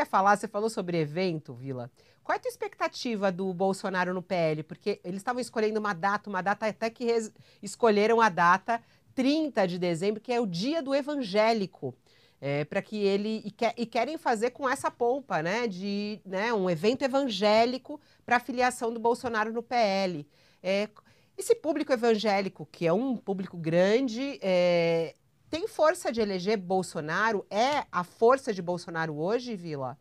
queria falar, você falou sobre evento, Vila. Qual é a tua expectativa do Bolsonaro no PL? Porque eles estavam escolhendo uma data até que escolheram a data 30 de dezembro, que é o dia do evangélico. Para que ele e querem fazer com essa pompa, né, de né, um evento evangélico para a filiação do Bolsonaro no PL. É, esse público evangélico, que é um público grande, tem força de eleger Bolsonaro? É a força de Bolsonaro hoje, Vila?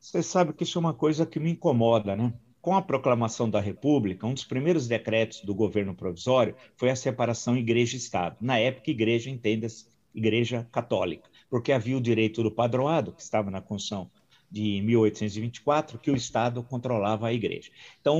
Você sabe que isso é uma coisa que me incomoda, né? Com a proclamação da República, um dos primeiros decretos do governo provisório foi a separação igreja-estado. Na época, igreja entenda-se igreja católica, porque havia o direito do padroado, que estava na Constituição de 1824, que o Estado controlava a igreja. Então,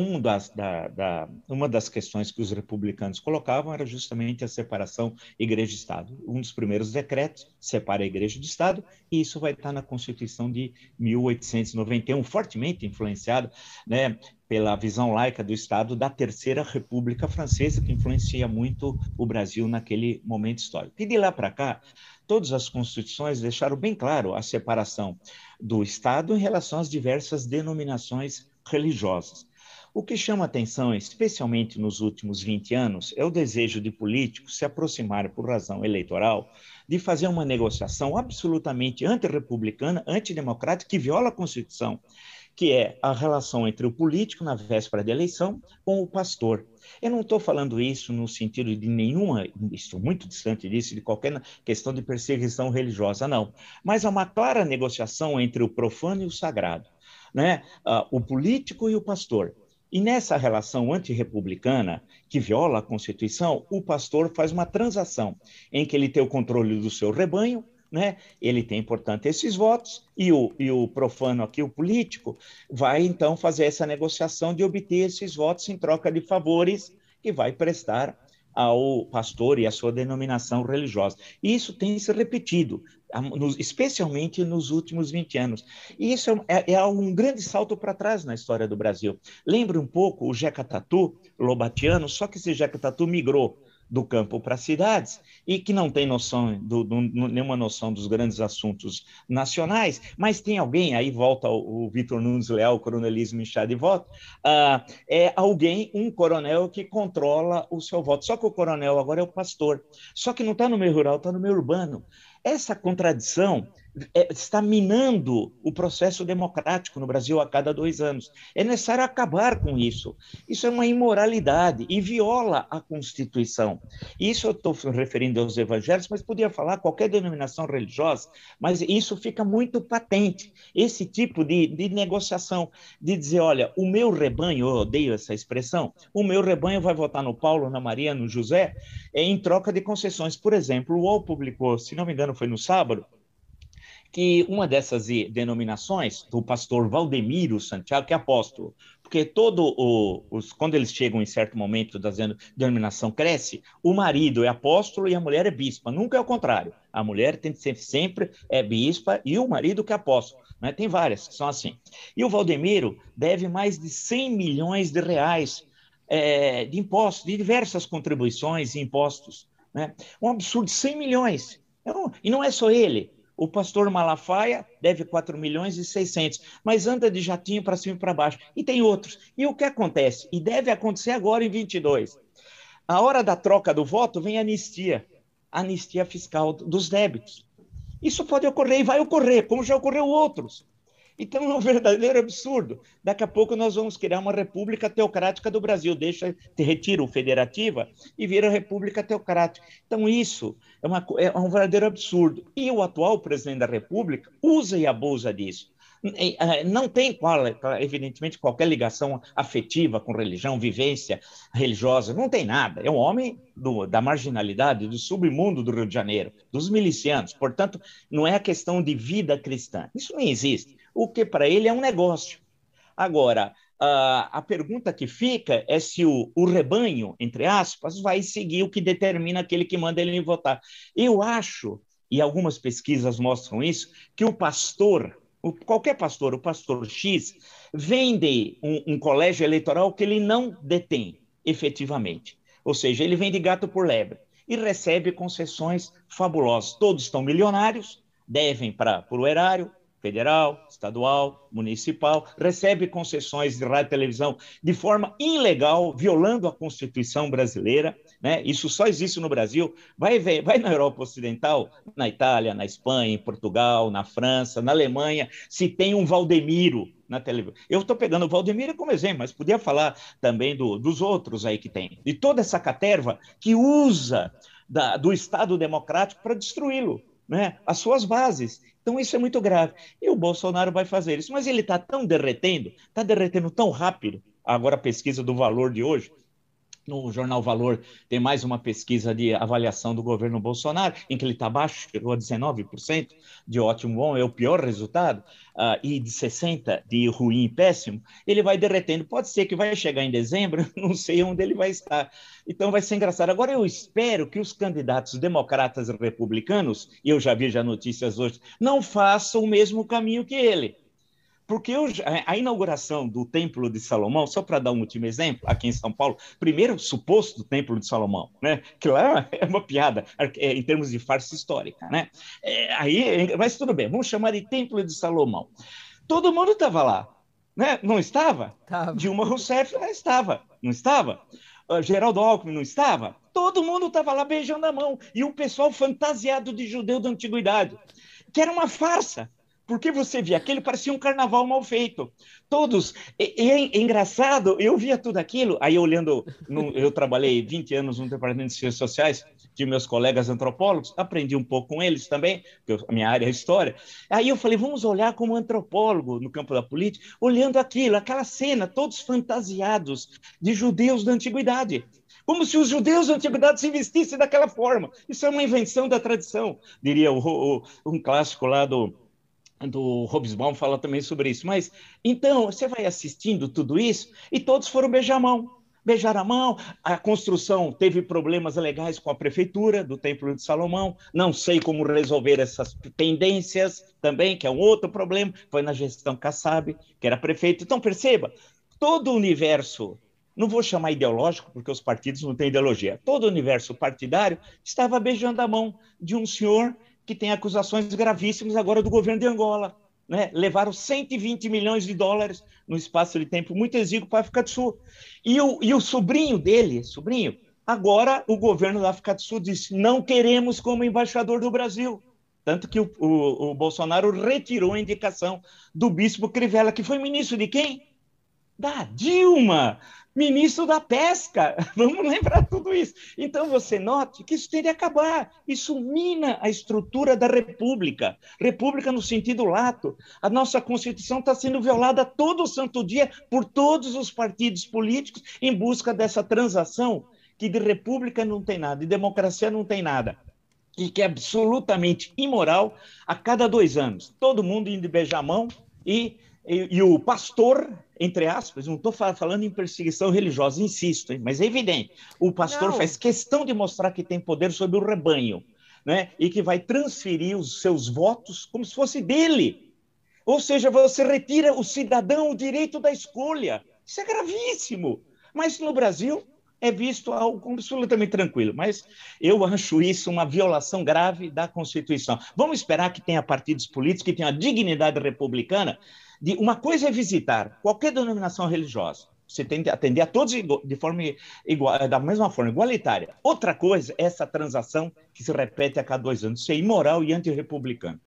uma das questões que os republicanos colocavam era justamente a separação igreja-estado. Um dos primeiros decretos separa a igreja do Estado, e isso vai estar na Constituição de 1891, fortemente influenciado, né, pela visão laica do Estado da Terceira República Francesa, que influencia muito o Brasil naquele momento histórico. E de lá para cá, todas as constituições deixaram bem claro a separação do Estado em relação às diversas denominações religiosas. O que chama atenção, especialmente nos últimos 20 anos, é o desejo de políticos se aproximarem por razão eleitoral de fazer uma negociação absolutamente antirrepublicana, antidemocrática, que viola a Constituição, que é a relação entre o político na véspera da eleição com o pastor. Eu não estou falando isso no sentido de nenhuma, estou muito distante disso, de qualquer questão de perseguição religiosa, não. Mas há uma clara negociação entre o profano e o sagrado, né? O político e o pastor. E nessa relação antirrepublicana, que viola a Constituição, o pastor faz uma transação em que ele tem o controle do seu rebanho, né? Ele tem, portanto, esses votos, e o profano aqui, o político, vai então fazer essa negociação de obter esses votos em troca de favores que vai prestar ao pastor e à sua denominação religiosa. E isso tem se repetido, especialmente nos últimos 20 anos. E isso é um grande salto para trás na história do Brasil. Lembra um pouco o Jeca Tatu, lobatiano, só que esse Jeca Tatu migrou do campo para as cidades e que não tem nenhuma noção dos grandes assuntos nacionais, mas tem alguém, aí volta o Vitor Nunes Leal, o coronelismo em chá de voto, é alguém, um coronel que controla o seu voto. Só que o coronel agora é o pastor. Só que não está no meio rural, está no meio urbano. Essa contradição está minando o processo democrático no Brasil a cada 2 anos. É necessário acabar com isso. Isso é uma imoralidade e viola a Constituição. Isso eu estou referindo aos evangélicos, mas podia falar qualquer denominação religiosa, mas isso fica muito patente. Esse tipo de negociação, de dizer, olha, o meu rebanho, eu odeio essa expressão, o meu rebanho vai votar no Paulo, na Maria, no José, em troca de concessões. Por exemplo, o UOL publicou, se não me engano, foi no sábado, que uma dessas denominações, do pastor Valdemiro Santiago, que é apóstolo, porque quando eles chegam em certo momento da denominação cresce, o marido é apóstolo e a mulher é bispa, nunca é o contrário. A mulher tem que ser sempre é bispa e o marido que é apóstolo. Né? Tem várias que são assim. E o Valdemiro deve mais de 100 milhões de reais de impostos, de diversas contribuições e impostos. Né? Um absurdo, 100 milhões. E não é só ele. O pastor Malafaia deve 4 milhões e 600, mas anda de jatinho para cima e para baixo. E tem outros. E o que acontece? E deve acontecer agora em 22. A hora da troca do voto vem a anistia fiscal dos débitos. Isso pode ocorrer e vai ocorrer, como já ocorreu outros. Então é um verdadeiro absurdo. Daqui a pouco nós vamos criar uma república teocrática do Brasil. Retira o federativa e vira república teocrática. Então isso é um verdadeiro absurdo. E o atual presidente da República usa e abusa disso. Não tem, evidentemente, qualquer ligação afetiva com religião, vivência religiosa, não tem nada. É um homem da marginalidade, do submundo do Rio de Janeiro, dos milicianos. Portanto, não é a questão de vida cristã. Isso não existe. O que para ele é um negócio. Agora, a pergunta que fica é se o rebanho, entre aspas, vai seguir o que determina aquele que manda ele votar. Eu acho, e algumas pesquisas mostram isso, que o pastor, qualquer pastor, o pastor X, vende um colégio eleitoral que ele não detém efetivamente. Ou seja, ele vende gato por lebre e recebe concessões fabulosas. Todos estão milionários, devem para o erário federal, estadual, municipal, recebe concessões de rádio e televisão de forma ilegal, violando a Constituição brasileira, né? Isso só existe no Brasil. Vai na Europa Ocidental, na Itália, na Espanha, em Portugal, na França, na Alemanha, se tem um Valdemiro na televisão. Eu estou pegando o Valdemiro como exemplo, mas podia falar também dos outros aí que tem, de toda essa caterva que usa do Estado democrático para destruí-lo, né? As suas bases. Então, isso é muito grave. E o Bolsonaro vai fazer isso. Mas ele está derretendo tão rápido. Agora, a pesquisa do Valor de hoje, no jornal Valor, tem mais uma pesquisa de avaliação do governo Bolsonaro, em que ele está abaixo, chegou a 19% de ótimo bom, é o pior resultado, e de 60% de ruim e péssimo. Ele vai derretendo. Pode ser que vai chegar em dezembro, não sei onde ele vai estar. Então vai ser engraçado. Agora eu espero que os candidatos democratas e republicanos, e eu já vi notícias hoje, não façam o mesmo caminho que ele. Porque a inauguração do Templo de Salomão, só para dar um último exemplo, aqui em São Paulo, primeiro suposto Templo de Salomão, né? Que lá é uma piada em termos de farsa histórica, né? Mas tudo bem, vamos chamar de Templo de Salomão. Todo mundo estava lá, né? Não estava? Tava. Dilma Rousseff estava, não estava? Geraldo Alckmin não estava? Todo mundo estava lá beijando a mão. E o pessoal fantasiado de judeu da antiguidade, que era uma farsa. Porque você via aquele, parecia um carnaval mal feito. Todos. É engraçado, eu via tudo aquilo, aí olhando, eu trabalhei 20 anos no Departamento de Ciências Sociais, tive meus colegas antropólogos, aprendi um pouco com eles também, porque a minha área é história. Aí eu falei, vamos olhar como antropólogo no campo da política, olhando aquilo, aquela cena, todos fantasiados de judeus da antiguidade. Como se os judeus da antiguidade se vestissem daquela forma. Isso é uma invenção da tradição, diria um clássico lá do Hobsbawm fala também sobre isso. Mas, então, você vai assistindo tudo isso e todos foram beijar a mão. Beijaram a mão, a construção teve problemas legais com a prefeitura do Templo de Salomão, não sei como resolver essas pendências também, que é um outro problema, foi na gestão Kassab, que era prefeito. Então, perceba, todo o universo, não vou chamar ideológico, porque os partidos não têm ideologia, todo o universo partidário estava beijando a mão de um senhor que tem acusações gravíssimas agora do governo de Angola, né? Levaram 120 milhões de dólares no espaço de tempo muito exíguo para a África do Sul. E o sobrinho dele, agora o governo da África do Sul disse, não queremos como embaixador do Brasil. Tanto que o Bolsonaro retirou a indicação do bispo Crivella, que foi ministro de quem? Da Dilma, ministro da Pesca. Vamos lembrar tudo isso. Então, você note que isso tem de acabar. Isso mina a estrutura da República. República no sentido lato. A nossa Constituição está sendo violada todo santo dia por todos os partidos políticos em busca dessa transação que de república não tem nada, de democracia não tem nada. E que é absolutamente imoral a cada 2 anos. Todo mundo indo beijar a mão e o pastor, entre aspas, não estou falando em perseguição religiosa, insisto, hein, mas é evidente, o pastor faz questão de mostrar que tem poder sobre o rebanho, né, e que vai transferir os seus votos como se fosse dele. Ou seja, você retira o cidadão o direito da escolha. Isso é gravíssimo. Mas no Brasil é visto algo absolutamente tranquilo. Mas eu acho isso uma violação grave da Constituição. Vamos esperar que tenha partidos políticos que tenham a dignidade republicana. Uma coisa é visitar qualquer denominação religiosa. Você tem que atender a todos de forma igual, da mesma forma, igualitária. Outra coisa é essa transação que se repete a cada 2 anos. Isso é imoral e antirrepublicano.